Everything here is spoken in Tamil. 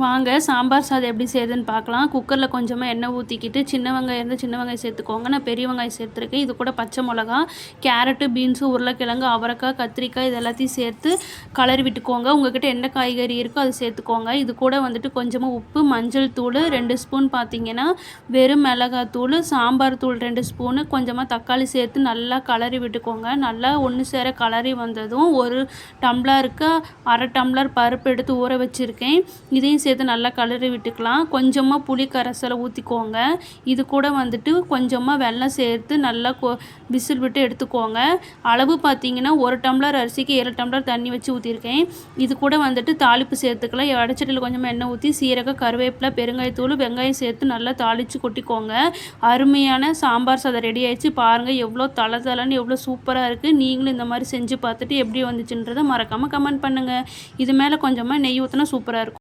வாங்க சாம்பார் சாதம் எப்படி செய்யுதுன்னு பார்க்கலாம். குக்கரில் கொஞ்சமாக எண்ணெய் ஊற்றிக்கிட்டு சின்ன வெங்காயம் இருந்தால் சின்ன வெங்காயம் சேர்த்துக்கோங்க. நான் பெரிய வெங்காயம் சேர்த்துருக்கேன். இது கூட பச்சை மிளகா, கேரட்டு, பீன்ஸு, உருளைக்கிழங்கு, அவரைக்காய், கத்திரிக்காய் இது எல்லாத்தையும் சேர்த்து கலரி விட்டுக்கோங்க. உங்கள்கிட்ட என்ன காய்கறி இருக்கோ அது சேர்த்துக்கோங்க. இது கூட வந்துட்டு கொஞ்சமாக உப்பு, மஞ்சள் தூள் 2 ஸ்பூன் பார்த்தீங்கன்னா வெறும் மிளகாத்தூள், சாம்பார் தூள் 2 ஸ்பூனு, கொஞ்சமாக தக்காளி சேர்த்து நல்லா கலரி விட்டுக்கோங்க. நல்லா ஒன்று சேர கலரி வந்ததும் ஒரு டம்ளருக்கு 1/2 டம்ளர் பருப்பு எடுத்து ஊற வச்சுருக்கேன். இதையும் சேர்த்து நல்லா கலரி விட்டுக்கலாம். கொஞ்சமாக புளி கரைசலை ஊற்றிக்கோங்க. இது கூட வந்துட்டு கொஞ்சமாக வெல்லம் சேர்த்து நல்லா விசில் விட்டு எடுத்துக்கோங்க. அளவு பார்த்தீங்கன்னா 1 டம்ளர் அரிசிக்கு 7 டம்ளர் தண்ணி வச்சு ஊற்றிருக்கேன். இது கூட வந்துட்டு தாளிப்பு சேர்த்துக்கலாம். வடச்சட்டியில் கொஞ்சமாக எண்ணெய் ஊற்றி சீரகம், கருவேப்பிலை, பெருங்காயத்தூள், வெங்காயம் சேர்த்து நல்லா தாளித்து கொட்டிக்கோங்க. அருமையான சாம்பார் சாதம் ரெடி ஆயிடுச்சு. பாருங்கள் எவ்வளோ தளன்னு எவ்வளோ சூப்பராக இருக்குது. நீங்களும் இந்த மாதிரி செஞ்சு பார்த்துட்டு எப்படி வந்துச்சுன்றதை மறக்காமல் கமெண்ட் பண்ணுங்கள். இது மேலே கொஞ்சமாக நெய் ஊற்றினா சூப்பராக இருக்கும்.